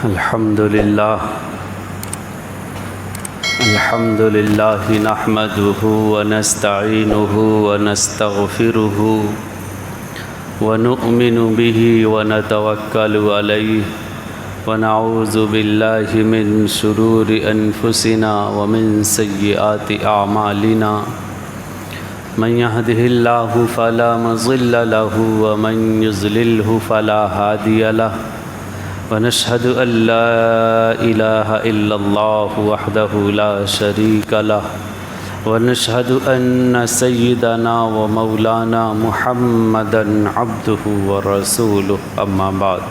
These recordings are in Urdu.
الحمد لله نحمده ونستعينه ونستغفره ونؤمن به ونتوكل عليه ونعوذ بالله من شرور أنفسنا ومن سيئات أعمالنا من يهده الله فلا مضل له ومن يضلله فلا هادي له ونشهد أن لا إله إلا الله وحده لا شريك له ونشهد أن سيدنا ومولانا محمدا عبده ورسوله أما بعد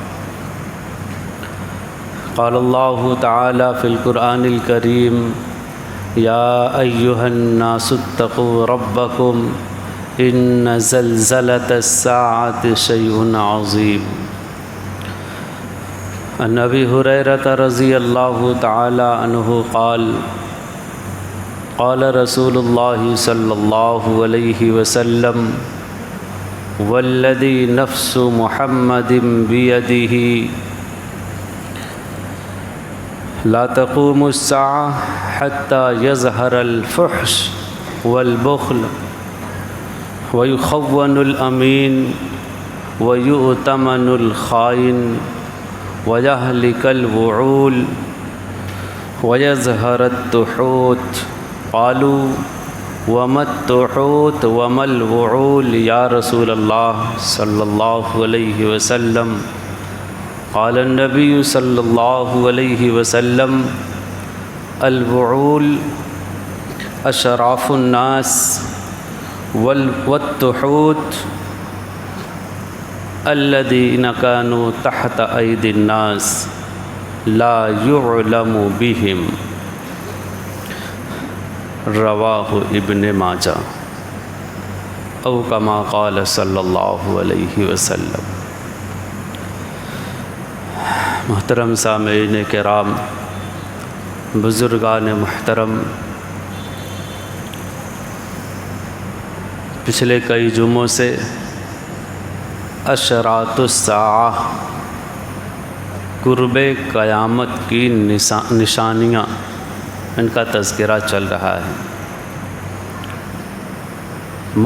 قال الله تعالى في القرآن الكريم يا أيها الناس اتقوا ربكم إن زلزلة الساعة شيء عظيم عن ابی ہریرہ رضی اللہ تعالی عنہ قال قال رسول اللہ صلی اللہ علیہ وسلم والذی نفس محمد بیدہ لا تقوم الساعة حتى يظهر الفحش والبخل ويخون الأمين ويؤتمن الخائن ويهلك الوعول ويظهر التحوت قالوا وما التحوت وما الوعول يا رسول الله صلى الله عليه وسلم قال النبي صلى الله عليه وسلم الوعول أشراف الناس والتحوت الذين كانوا تحت أيدي الناس لا يعلم بهم رواه ابن ماجہ او كما قال صلی اللہ علیہ وسلم۔ محترم سامعین کرام، بزرگان محترم، پچھلے کئی جمعوں سے اشراط الساعہ قرب قیامت کی نشانیاں ان کا تذکرہ چل رہا ہے۔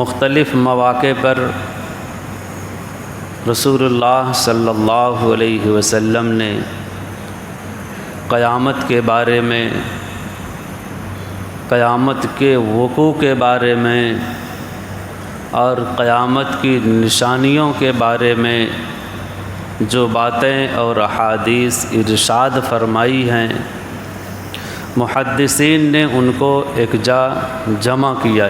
مختلف مواقع پر رسول اللہ صلی اللہ علیہ وسلم نے قیامت کے بارے میں، قیامت کے وقوع کے بارے میں اور قیامت کی نشانیوں کے بارے میں جو باتیں اور احادیث ارشاد فرمائی ہیں، محدثین نے ان کو ایک جا جمع کیا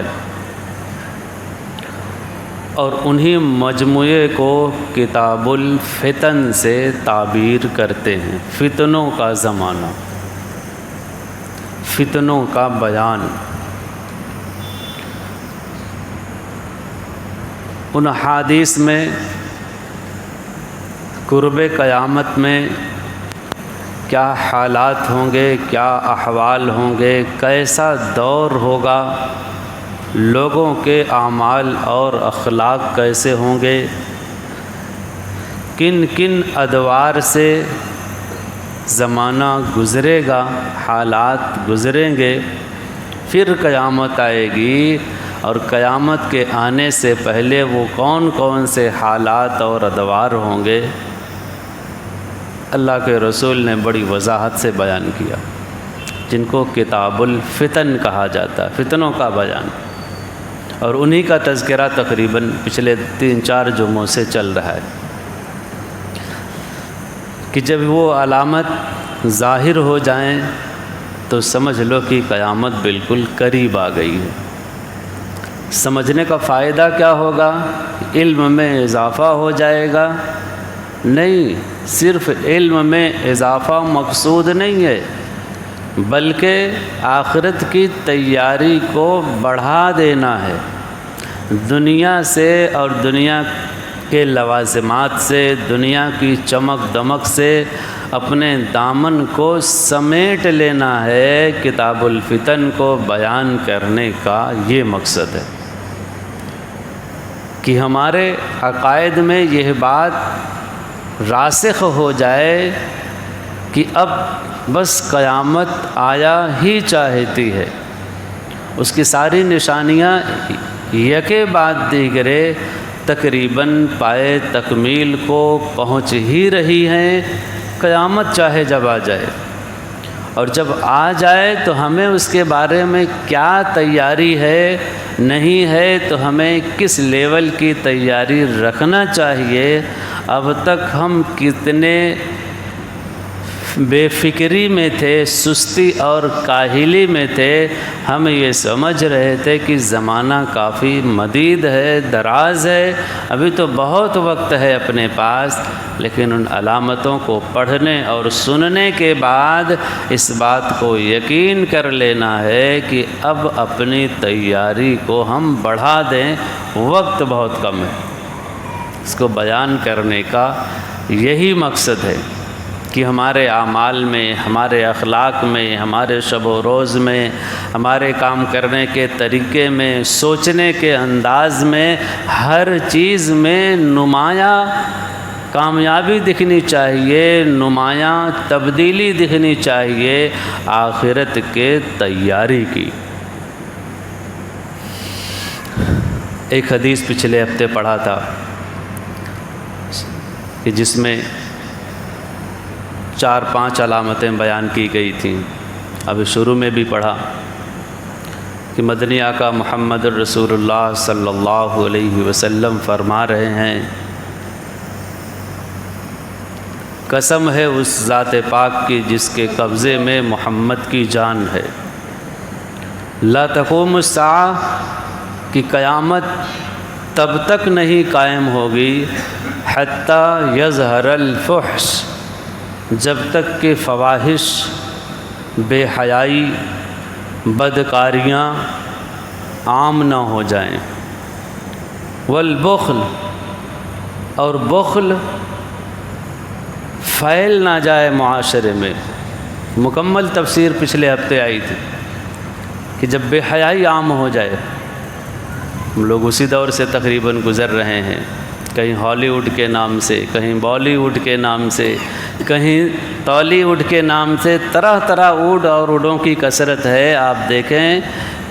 اور انہی مجموعے کو کتاب الفتن سے تعبیر کرتے ہیں۔ فتنوں کا زمانہ، فتنوں کا بیان۔ ان حدیث میں قرب قیامت میں کیا حالات ہوں گے، کیا احوال ہوں گے، کیسا دور ہوگا، لوگوں کے اعمال اور اخلاق کیسے ہوں گے، کن کن ادوار سے زمانہ گزرے گا، حالات گزریں گے، پھر قیامت آئے گی، اور قیامت کے آنے سے پہلے وہ کون کون سے حالات اور ادوار ہوں گے، اللہ کے رسول نے بڑی وضاحت سے بیان کیا، جن کو کتاب الفتن کہا جاتا ہے، فتنوں کا بیان۔ اور انہی کا تذکرہ تقریباً پچھلے 3-4 جمعوں سے چل رہا ہے کہ جب وہ علامت ظاہر ہو جائیں تو سمجھ لو کہ قیامت بالکل قریب آ گئی ہے۔ سمجھنے کا فائدہ کیا ہوگا؟ علم میں اضافہ ہو جائے گا؟ نہیں، صرف علم میں اضافہ مقصود نہیں ہے، بلکہ آخرت کی تیاری کو بڑھا دینا ہے۔ دنیا سے اور دنیا کے لوازمات سے، دنیا کی چمک دمک سے اپنے دامن کو سمیٹ لینا ہے۔ کتاب الفتن کو بیان کرنے کا یہ مقصد ہے کہ ہمارے عقائد میں یہ بات راسخ ہو جائے کہ اب بس قیامت آیا ہی چاہتی ہے، اس کی ساری نشانیاں یکے بعد دیگرے تقریباً پائے تکمیل کو پہنچ ہی رہی ہیں۔ قیامت چاہے جب آ جائے، اور جب آ جائے تو ہمیں اس کے بارے میں کیا تیاری ہے، نہیں ہے تو ہمیں کس لیول کی تیاری رکھنا چاہیے۔ اب تک ہم کتنے بے فکری میں تھے، سستی اور کاہلی میں تھے، ہم یہ سمجھ رہے تھے کہ زمانہ کافی مدید ہے، دراز ہے، ابھی تو بہت وقت ہے اپنے پاس، لیکن ان علامتوں کو پڑھنے اور سننے کے بعد اس بات کو یقین کر لینا ہے کہ اب اپنی تیاری کو ہم بڑھا دیں، وقت بہت کم ہے۔ اس کو بیان کرنے کا یہی مقصد ہے کہ ہمارے اعمال میں، ہمارے اخلاق میں، ہمارے شب و روز میں، ہمارے کام کرنے کے طریقے میں، سوچنے کے انداز میں، ہر چیز میں نمایاں کامیابی دکھنی چاہیے، نمایاں تبدیلی دکھنی چاہیے آخرت کے تیاری کی۔ ایک حدیث پچھلے ہفتے پڑھا تھا کہ جس میں 4-5 علامتیں بیان کی گئی تھیں۔ ابھی شروع میں بھی پڑھا کہ مدنی آقا محمد الرسول اللہ صلی اللہ علیہ وسلم فرما رہے ہیں، قسم ہے اس ذات پاک کی جس کے قبضے میں محمد کی جان ہے، لا تقوم الساعہ کہ قیامت تب تک نہیں قائم ہوگی حتی یظہر الفحش، جب تک کہ فواحش، بے حیائی، بدکاریاں عام نہ ہو جائیں، والبخل، اور بخل پھیل نہ جائے معاشرے میں۔ مکمل تفسیر پچھلے ہفتے آئی تھی کہ جب بے حیائی عام ہو جائے، ہم لوگ اسی دور سے تقریباً گزر رہے ہیں، کہیں ہالی ووڈ کے نام سے، کہیں بالی ووڈ کے نام سے، کہیں ٹالی ووڈ کے نام سے، طرح طرح ووڈ اور ووڈوں کی کثرت ہے۔ آپ دیکھیں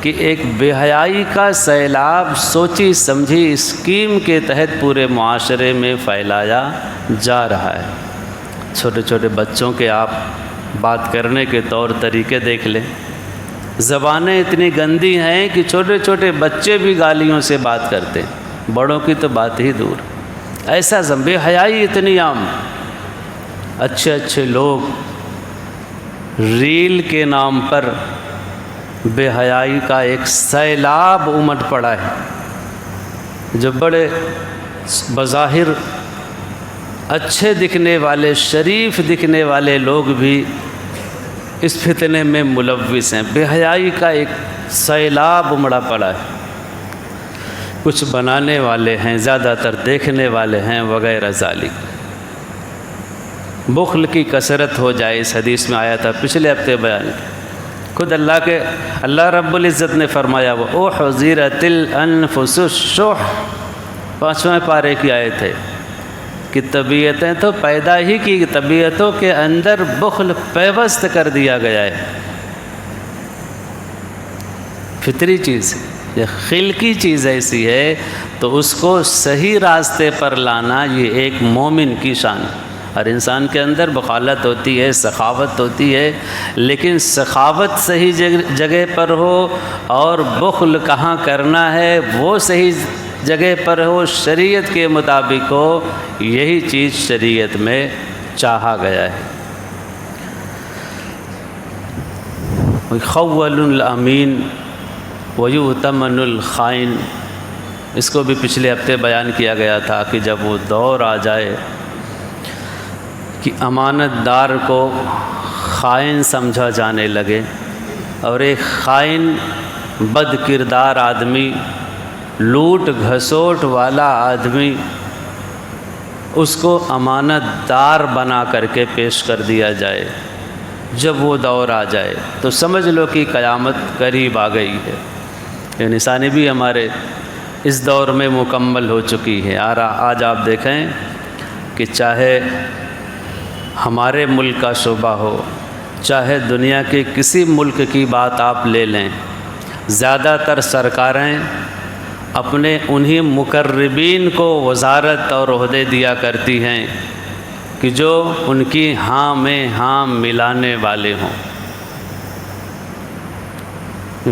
کہ ایک بے حیائی کا سیلاب سوچی سمجھی اسکیم کے تحت پورے معاشرے میں پھیلایا جا رہا ہے۔ چھوٹے چھوٹے بچوں کے آپ بات کرنے کے طور طریقے دیکھ لیں، زبانیں اتنی گندی ہیں کہ چھوٹے چھوٹے بچے بھی گالیوں سے بات کرتے ہیں، بڑوں کی تو بات ہی دور۔ ایسا بے حیائی اتنی عام، اچھے اچھے لوگ ریل کے نام پر بے حیائی کا ایک سیلاب امٹ پڑا ہے، جو بڑے بظاہر اچھے دکھنے والے، شریف دکھنے والے لوگ بھی اس فتنے میں ملوث ہیں۔ بے حیائی کا ایک سیلاب امڑا پڑا ہے، کچھ بنانے والے ہیں، زیادہ تر دیکھنے والے ہیں، وغیرہ ذالک۔ بخل کی کثرت ہو جائے، اس حدیث میں آیا تھا، پچھلے ہفتے بیان خود اللہ رب العزت نے فرمایا، وَأُحْضِرَتِ الْأَنفُسُ الشُّحَّ، 5ویں پارے کی آیت ہے کہ طبیعتیں تو پیدا ہی کی، طبیعتوں کے اندر بخل پیوست کر دیا گیا ہے، فطری چیز، یہ خلقی چیز ایسی ہے، تو اس کو صحیح راستے پر لانا یہ ایک مومن کی شان ہے۔ ہر انسان کے اندر بخالت ہوتی ہے، سخاوت ہوتی ہے، لیکن سخاوت صحیح جگہ پر ہو اور بخل کہاں کرنا ہے وہ صحیح جگہ پر ہو، شریعت کے مطابق ہو، یہی چیز شریعت میں چاہا گیا ہے۔ خول الامین ویؤتمن الخائن، اس کو بھی پچھلے ہفتے بیان کیا گیا تھا کہ جب وہ دور آ جائے کہ امانت دار کو خائن سمجھا جانے لگے، اور ایک خائن بد کردار آدمی، لوٹ گھسوٹ والا آدمی، اس کو امانت دار بنا کر کے پیش کر دیا جائے، جب وہ دور آ جائے تو سمجھ لو کہ قیامت قریب آ گئی ہے۔ یہ نشانی بھی ہمارے اس دور میں مکمل ہو چکی ہے۔ آج آپ دیکھیں کہ چاہے ہمارے ملک کا شعبہ ہو، چاہے دنیا کے کسی ملک کی بات آپ لے لیں، زیادہ تر سرکاریں اپنے انہی مقربین کو وزارت اور عہدے دیا کرتی ہیں کہ جو ان کی ہاں میں ہاں ملانے والے ہوں۔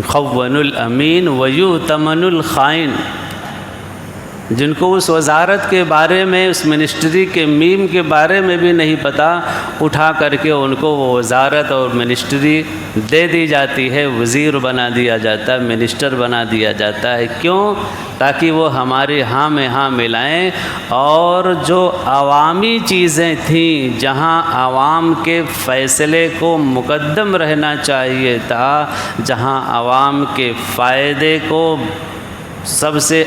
خون الامین ویؤتمن الخائن، جن کو اس وزارت کے بارے میں، اس منسٹری کے میم کے بارے میں بھی نہیں پتہ، اٹھا کر کے ان کو وہ وزارت اور منسٹری دے دی جاتی ہے، وزیر بنا دیا جاتا ہے، منسٹر بنا دیا جاتا ہے۔ کیوں؟ تاکہ وہ ہماری ہاں میں ہاں ملائیں، اور جو عوامی چیزیں تھیں، جہاں عوام کے فیصلے کو مقدم رہنا چاہیے تھا، جہاں عوام کے فائدے کو سب سے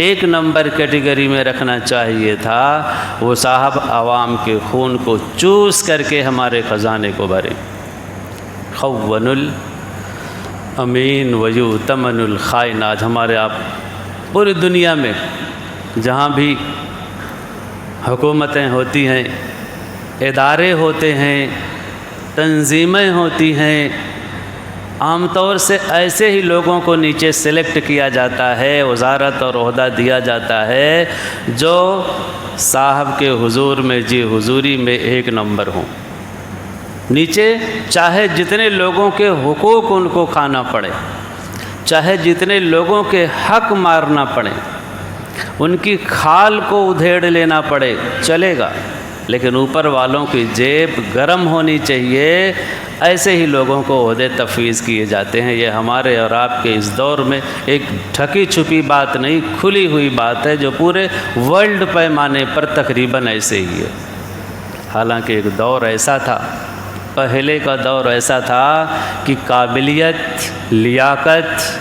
ایک نمبر کیٹیگری میں رکھنا چاہیے تھا، وہ صاحب عوام کے خون کو چوس کر کے ہمارے خزانے کو بھرے۔ خون الامین ویؤتمن الخائن، آج ہمارے آپ پوری دنیا میں جہاں بھی حکومتیں ہوتی ہیں، ادارے ہوتے ہیں، تنظیمیں ہوتی ہیں، عام طور سے ایسے ہی لوگوں کو نیچے سلیکٹ کیا جاتا ہے، وزارت اور عہدہ دیا جاتا ہے جو صاحب کے حضور میں جی حضوری میں ایک نمبر ہوں۔ نیچے چاہے جتنے لوگوں کے حقوق ان کو کھانا پڑے، چاہے جتنے لوگوں کے حق مارنا پڑے، ان کی کھال کو ادھیڑ لینا پڑے، چلے گا، لیکن اوپر والوں کی جیب گرم ہونی چاہیے۔ ایسے ہی لوگوں کو عہدے تفویض کیے جاتے ہیں۔ یہ ہمارے اور آپ کے اس دور میں ایک ڈھکی چھپی بات نہیں، کھلی ہوئی بات ہے، جو پورے ورلڈ پیمانے پر تقریباً ایسے ہی ہے۔ حالانکہ ایک دور ایسا تھا، پہلے کا دور ایسا تھا کہ قابلیت، لیاقت،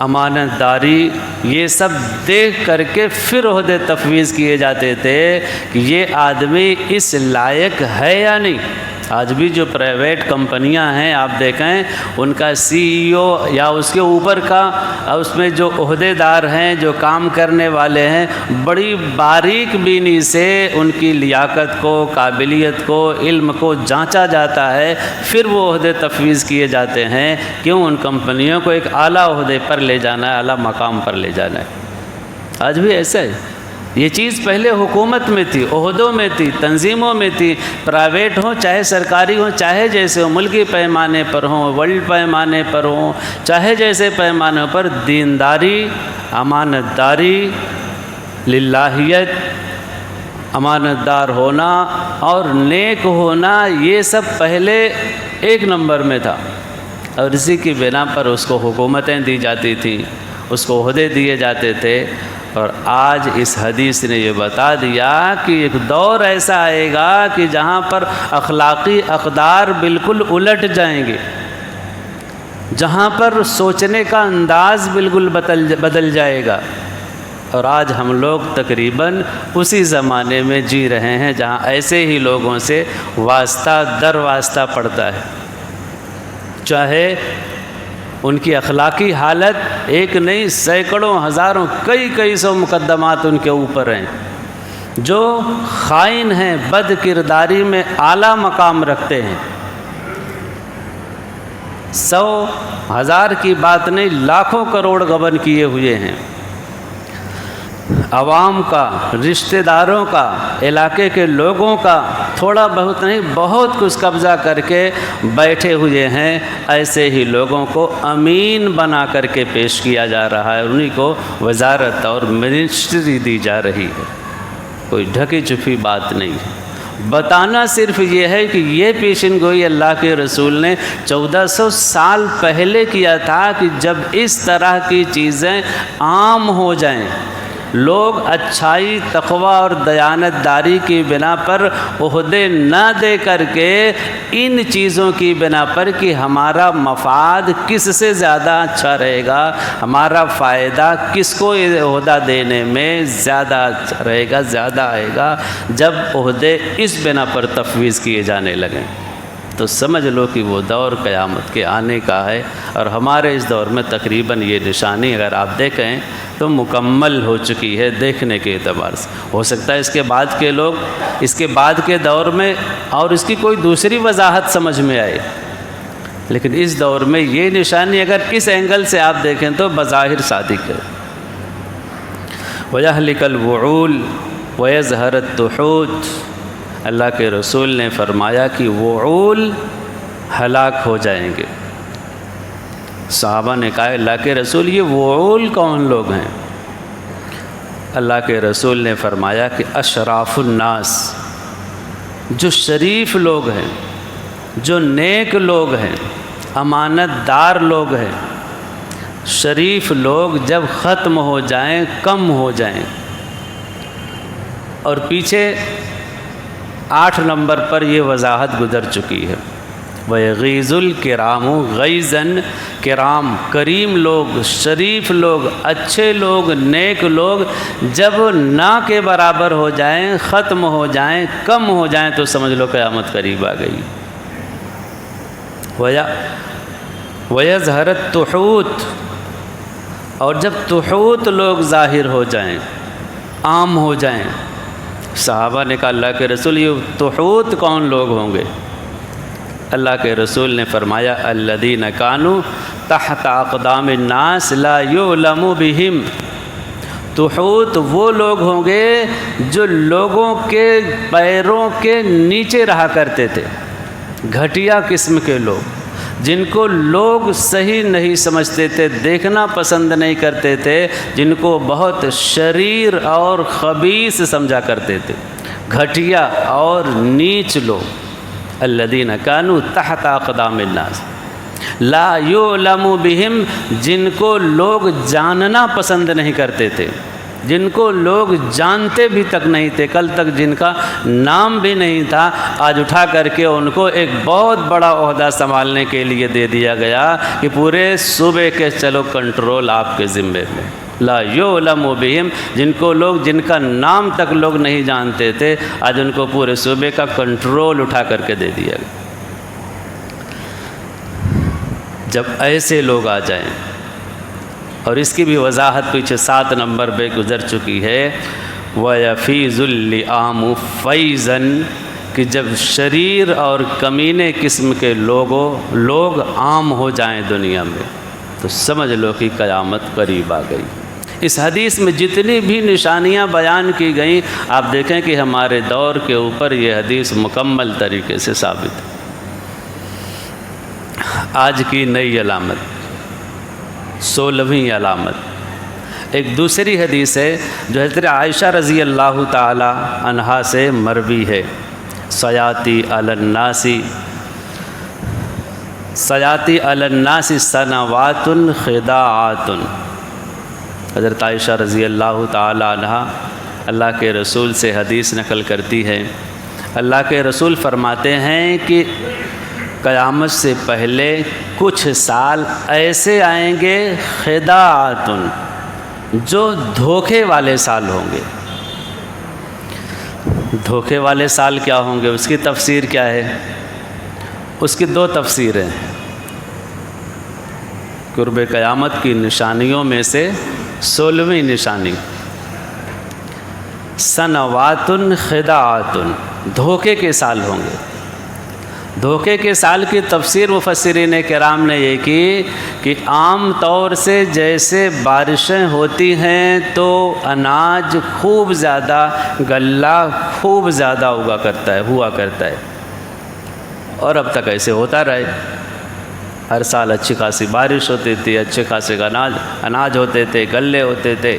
امانت داری، یہ سب دیکھ کر کے پھر عہدے تفویض کیے جاتے تھے کہ یہ آدمی اس لائق ہے یا نہیں۔ آج بھی جو پرائیویٹ کمپنیاں ہیں آپ دیکھیں، ان کا سی ای او یا اس کے اوپر کا اس میں جو عہدے دار ہیں، جو کام کرنے والے ہیں، بڑی باریک بینی سے ان کی لیاقت کو، قابلیت کو، علم کو جانچا جاتا ہے، پھر وہ عہدے تفویض کیے جاتے ہیں۔ کیوں؟ ان کمپنیوں کو ایک اعلیٰ عہدے پر لے جانا ہے، اعلیٰ مقام پر لے جانا ہے۔ آج بھی ایسا ہے۔ یہ چیز پہلے حکومت میں تھی، عہدوں میں تھی، تنظیموں میں تھی، پرائیویٹ ہوں چاہے سرکاری ہوں، چاہے جیسے ہوں، ملکی پیمانے پر ہوں، ورلڈ پیمانے پر ہوں، چاہے جیسے پیمانوں پر، دینداری، امانت داری، للہیت، امانت دار ہونا اور نیک ہونا، یہ سب پہلے ایک نمبر میں تھا، اور اسی کی بنا پر اس کو حکومتیں دی جاتی تھیں، اس کو عہدے دیے جاتے تھے۔ اور آج اس حدیث نے یہ بتا دیا کہ ایک دور ایسا آئے گا کہ جہاں پر اخلاقی اقدار بالکل الٹ جائیں گے، جہاں پر سوچنے کا انداز بالکل بدل جائے گا۔ اور آج ہم لوگ تقریباً اسی زمانے میں جی رہے ہیں جہاں ایسے ہی لوگوں سے واسطہ در واسطہ پڑتا ہے، چاہے ان کی اخلاقی حالت ایک نہیں، سینکڑوں، ہزاروں، کئی سو مقدمات ان کے اوپر ہیں، جو خائن ہیں، بد کرداری میں اعلیٰ مقام رکھتے ہیں۔ 100 1000 کی بات نہیں، لاکھوں کروڑ غبن کیے ہوئے ہیں، عوام کا، رشتہ داروں کا، علاقے کے لوگوں کا تھوڑا بہت نہیں، بہت کچھ قبضہ کر کے بیٹھے ہوئے ہیں۔ ایسے ہی لوگوں کو امین بنا کر کے پیش کیا جا رہا ہے، انہی کو وزارت اور منسٹری دی جا رہی ہے۔ کوئی ڈھکی چھپی بات نہیں ہے، بتانا صرف یہ ہے کہ یہ پیشن گوئی اللہ کے رسول نے 1400 سال پہلے کیا تھا کہ جب اس طرح کی چیزیں عام ہو جائیں، لوگ اچھائی، تقوی اور دیانت داری کی بنا پر عہدے نہ دے کر کے ان چیزوں کی بنا پر کہ ہمارا مفاد کس سے زیادہ اچھا رہے گا، ہمارا فائدہ کس کو عہدہ دینے میں زیادہ اچھا رہے گا، زیادہ آئے گا، جب عہدے اس بنا پر تفویض کیے جانے لگیں تو سمجھ لو کہ وہ دور قیامت کے آنے کا ہے۔ اور ہمارے اس دور میں تقریباً یہ نشانی اگر آپ دیکھیں تو تو مکمل ہو چکی ہے دیکھنے کے اعتبار سے۔ ہو سکتا ہے اس کے بعد کے دور میں اور اس کی کوئی دوسری وضاحت سمجھ میں آئے، لیکن اس دور میں یہ نشانی اگر اس اینگل سے آپ دیکھیں تو بظاہر صادق ہے۔ وَيَهْلِكَ الْوُعُولَ وَيَظْهَرَ التُّحُوتُ، اللہ کے رسول نے فرمایا کہ وعول ہلاک ہو جائیں گے۔ صحابہ نے کہا اللہ کے رسول یہ وعول کون لوگ ہیں؟ اللہ کے رسول نے فرمایا کہ اشراف الناس، جو شریف لوگ ہیں، جو نیک لوگ ہیں، امانت دار لوگ ہیں، شریف لوگ جب ختم ہو جائیں، کم ہو جائیں۔ اور پیچھے 8 نمبر پر یہ وضاحت گزر چکی ہے، وَيَغِيظُ الْكِرَامُ غَيْظًا، کرام کریم لوگ، شریف لوگ، اچھے لوگ، نیک لوگ جب نہ کے برابر ہو جائیں، ختم ہو جائیں، کم ہو جائیں تو سمجھ لو قیامت قریب آ گئی۔ وَيَظْهَرَ التُّحُوتُ، اور جب تحوت لوگ ظاہر ہو جائیں، عام ہو جائیں۔ صحابہ نے کہا اللہ کے رسول یہ تحوت کون لوگ ہوں گے؟ اللہ کے رسول نے فرمایا الذین کانوا تحت اقدام الناس لا یعلم بہم، تحوت وہ لوگ ہوں گے جو لوگوں کے پیروں کے نیچے رہا کرتے تھے، گھٹیا قسم کے لوگ جن کو لوگ صحیح نہیں سمجھتے تھے، دیکھنا پسند نہیں کرتے تھے، جن کو بہت شریر اور خبیث سمجھا کرتے تھے، گھٹیا اور نیچ لوگ۔ الذین کانوا تحت اقدام الناس لا یعلم بہم، جن کو لوگ جاننا پسند نہیں کرتے تھے، جن کو لوگ جانتے بھی تک نہیں تھے، کل تک جن کا نام بھی نہیں تھا، آج اٹھا کر کے ان کو ایک بہت بڑا عہدہ سنبھالنے کے لیے دے دیا گیا کہ پورے صوبے کے چلو کنٹرول آپ کے ذمے میں۔ لا یعلم بہم، جن کا نام تک لوگ نہیں جانتے تھے، آج ان کو پورے صوبے کا کنٹرول اٹھا کر کے دے دیا گیا۔ جب ایسے لوگ آ جائیں، اور اس کی بھی وضاحت پیچھے 7 نمبر پہ گزر چکی ہے، وَيَفِيظُ اللِّئَامُ فَيْضًا، کہ جب شریر اور کمینے قسم کے لوگ عام ہو جائیں دنیا میں تو سمجھ لو کہ قیامت قریب آ گئی۔ اس حدیث میں جتنی بھی نشانیاں بیان کی گئیں، آپ دیکھیں کہ ہمارے دور کے اوپر یہ حدیث مکمل طریقے سے ثابت ہے۔ آج کی نئی علامت، 16ویں علامت، ایک دوسری حدیث ہے جو حضرت عائشہ رضی اللہ تعالی عنہا سے مروی ہے، سیاتی علی الناس سنوات خداعات۔ حضرت عائشہ رضی اللہ تعالی عنہا اللہ کے رسول سے حدیث نقل کرتی ہے، اللہ کے رسول فرماتے ہیں کہ قیامت سے پہلے کچھ سال ایسے آئیں گے خداعات، جو دھوکے والے سال ہوں گے۔ دھوکے والے سال کیا ہوں گے؟ اس کی تفسیر کیا ہے؟ اس کی 2 تفسیریں۔ قرب قیامت کی نشانیوں میں سے 16ویں نشانی سنوات خداعات، دھوکے کے سال ہوں گے۔ دھوکے کے سال کی تفسیر مفسرین کرام نے یہ کی کہ عام طور سے جیسے بارشیں ہوتی ہیں تو اناج خوب زیادہ، غلہ خوب زیادہ ہوا کرتا ہے، اور اب تک ایسے ہوتا رہے۔ ہر سال اچھی خاصی بارش ہوتی تھی، اچھے خاصے اناج ہوتے تھے، غلے ہوتے تھے۔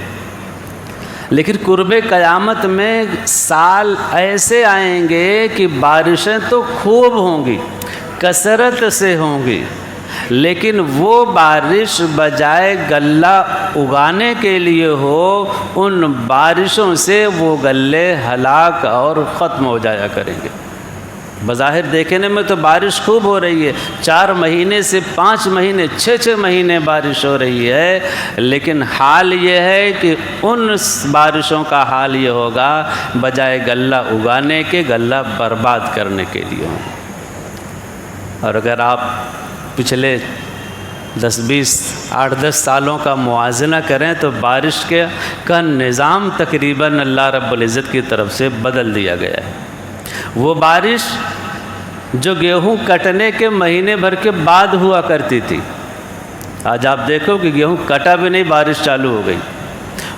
لیکن قرب قیامت میں سال ایسے آئیں گے کہ بارشیں تو خوب ہوں گی، کثرت سے ہوں گی، لیکن وہ بارش بجائے غلہ اگانے کے لیے ہو، ان بارشوں سے وہ غلے ہلاک اور ختم ہو جایا کریں گے۔ بظاہر دیکھنے میں تو بارش خوب ہو رہی ہے، 4 مہینے سے 5 مہینے، 6 مہینے بارش ہو رہی ہے، لیکن حال یہ ہے کہ ان بارشوں کا حال یہ ہوگا بجائے غلہ اگانے کے، غلہ برباد کرنے کے لیے ہوں۔ اور اگر آپ پچھلے 8 10 سالوں کا موازنہ کریں تو بارش کا نظام تقریباً اللہ رب العزت کی طرف سے بدل دیا گیا ہے۔ وہ بارش جو گیہوں کٹنے کے مہینے بھر کے بعد ہوا کرتی تھی، آج آپ دیکھو کہ گیہوں کٹا بھی نہیں، بارش چالو ہو گئی۔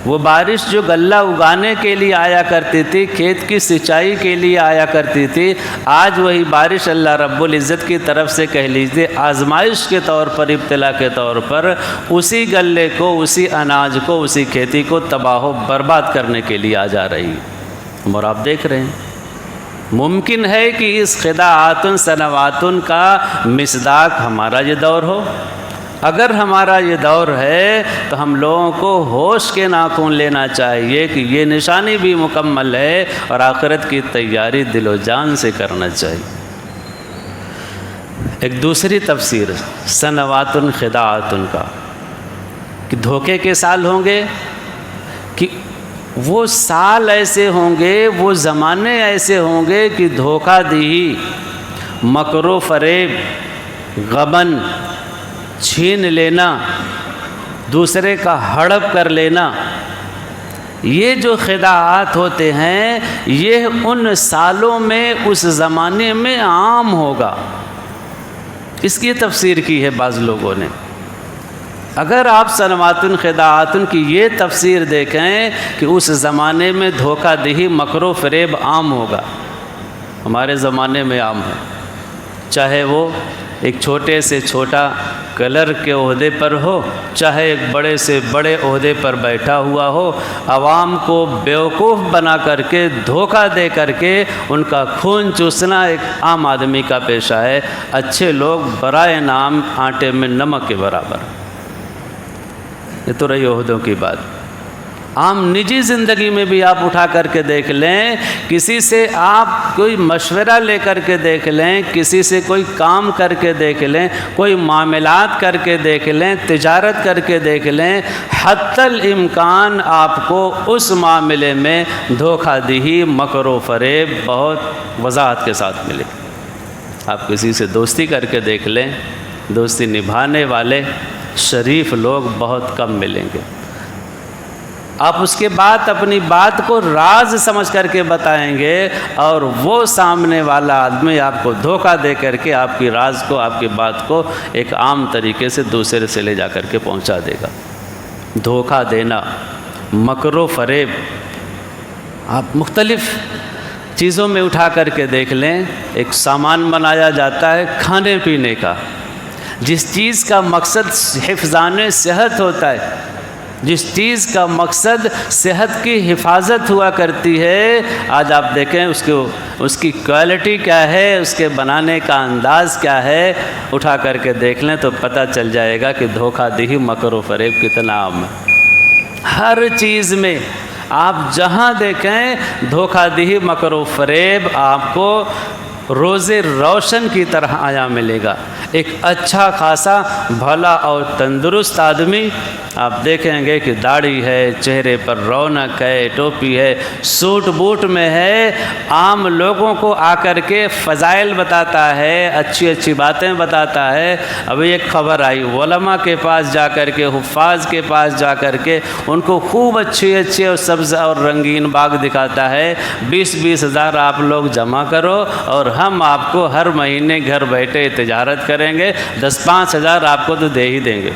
وہ بارش جو غلہ اگانے کے لیے آیا کرتی تھی، کھیت کی سینچائی کے لیے آیا کرتی تھی، آج وہی بارش اللہ رب العزت کی طرف سے کہہ لیجیے آزمائش کے طور پر، ابتلا کے طور پر اسی غلے کو، اسی اناج کو، اسی کھیتی کو تباہ و برباد کرنے کے لیے آ جا رہی ہے۔ اور آپ دیکھ رہے ہیں ممکن ہے کہ اس خداعاتن سنواتن کا مصداق ہمارا یہ دور ہو۔ اگر ہمارا یہ دور ہے تو ہم لوگوں کو ہوش کے ناخن لینا چاہیے کہ یہ نشانی بھی مکمل ہے، اور آخرت کی تیاری دل و جان سے کرنا چاہیے۔ ایک دوسری تفسیر سنواتن خداعاتن کا کہ دھوکے کے سال ہوں گے، کہ وہ سال ایسے ہوں گے، وہ زمانے ایسے ہوں گے کہ دھوکہ دہی، مکر و فریب، غبن، چھین لینا، دوسرے کا ہڑپ کر لینا، یہ جو خداعات ہوتے ہیں یہ ان سالوں میں، اس زمانے میں عام ہوگا۔ اس کی تفسیر کی ہے بعض لوگوں نے۔ اگر آپ سنواتن خداعاتن کی یہ تفسیر دیکھیں کہ اس زمانے میں دھوکہ دہی، مکر و فریب عام ہوگا، ہمارے زمانے میں عام ہے، چاہے وہ ایک چھوٹے سے چھوٹا کلر کے عہدے پر ہو، چاہے ایک بڑے سے بڑے عہدے پر بیٹھا ہوا ہو، عوام کو بیوقوف بنا کر کے، دھوکہ دے کر کے ان کا خون چوسنا ایک عام آدمی کا پیشہ ہے۔ اچھے لوگ برائے نام آٹے میں نمک کے برابر۔ یہ تو رہی عہدوں کی بات۔ عام نجی زندگی میں بھی آپ اٹھا کر کے دیکھ لیں، کسی سے آپ کوئی مشورہ لے کر کے دیکھ لیں، کسی سے کوئی کام کر کے دیکھ لیں، کوئی معاملات کر کے دیکھ لیں، تجارت کر کے دیکھ لیں، حتی الامکان آپ کو اس معاملے میں دھوکہ دہی، مکر و فریب بہت وضاحت کے ساتھ ملے۔ آپ کسی سے دوستی کر کے دیکھ لیں، دوستی نبھانے والے شریف لوگ بہت کم ملیں گے۔ آپ اس کے بعد اپنی بات کو راز سمجھ کر کے بتائیں گے، اور وہ سامنے والا آدمی آپ کو دھوکہ دے کر کے آپ کی راز کو، آپ کی بات کو ایک عام طریقے سے دوسرے سے لے جا کر کے پہنچا دے گا۔ دھوکہ دینا، مکر و فریب، آپ مختلف چیزوں میں اٹھا کر کے دیکھ لیں۔ ایک سامان بنایا جاتا ہے کھانے پینے کا، جس چیز کا مقصد حفظان صحت ہوتا ہے، جس چیز کا مقصد صحت کی حفاظت ہوا کرتی ہے، آج آپ دیکھیں اس کی کوالٹی کیا ہے، اس کے بنانے کا انداز کیا ہے، اٹھا کر کے دیکھ لیں تو پتہ چل جائے گا کہ دھوکہ دہی، مکر و فریب کتنا عام ہے۔ ہر چیز میں آپ جہاں دیکھیں دھوکہ دہی، مکر و فریب آپ کو روز روشن کی طرح آیا ملے گا۔ ایک اچھا خاصا بھلا اور تندرست آدمی آپ دیکھیں گے کہ داڑھی ہے، چہرے پر رونق ہے، ٹوپی ہے، سوٹ بوٹ میں ہے، عام لوگوں کو آ کر کے فضائل بتاتا ہے، اچھی اچھی باتیں بتاتا ہے۔ ابھی ایک خبر آئی، علماء کے پاس جا کر کے، حفاظ کے پاس جا کر کے ان کو خوب اچھی اور سبز اور رنگین باغ دکھاتا ہے۔ 20-20 ہزار آپ لوگ جمع کرو اور ہم آپ کو ہر مہینے گھر بیٹھے تجارت کریں گے، 10-5 ہزار آپ کو تو دے ہی دیں گے۔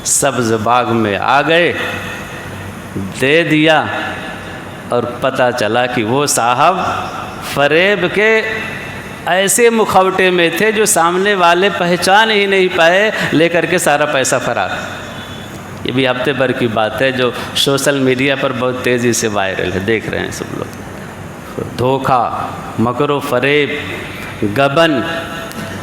سبز باغ میں آ گئے، دے دیا، اور پتہ چلا کہ وہ صاحب فریب کے ایسے مکھوٹے میں تھے جو سامنے والے پہچان ہی نہیں پائے، لے کر کے سارا پیسہ فرار۔ یہ بھی ہفتے بھر کی بات ہے جو سوشل میڈیا پر بہت تیزی سے وائرل ہے، دیکھ رہے ہیں سب لوگ۔ دھوکہ، مکر و فریب، غبن،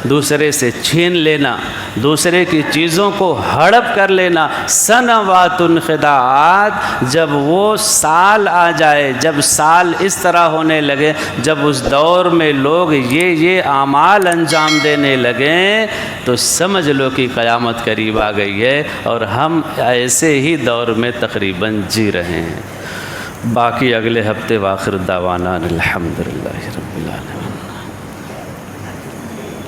دوسرے سے چھین لینا، دوسرے کی چیزوں کو ہڑپ کر لینا، سنوات خداعات۔ جب وہ سال آ جائے، جب سال اس طرح ہونے لگے، جب اس دور میں لوگ یہ اعمال انجام دینے لگیں تو سمجھ لو کہ قیامت قریب آ گئی ہے، اور ہم ایسے ہی دور میں تقریباً جی رہے ہیں۔ باقی اگلے ہفتے، واخر دعوانا الحمدللہ رب العالمین۔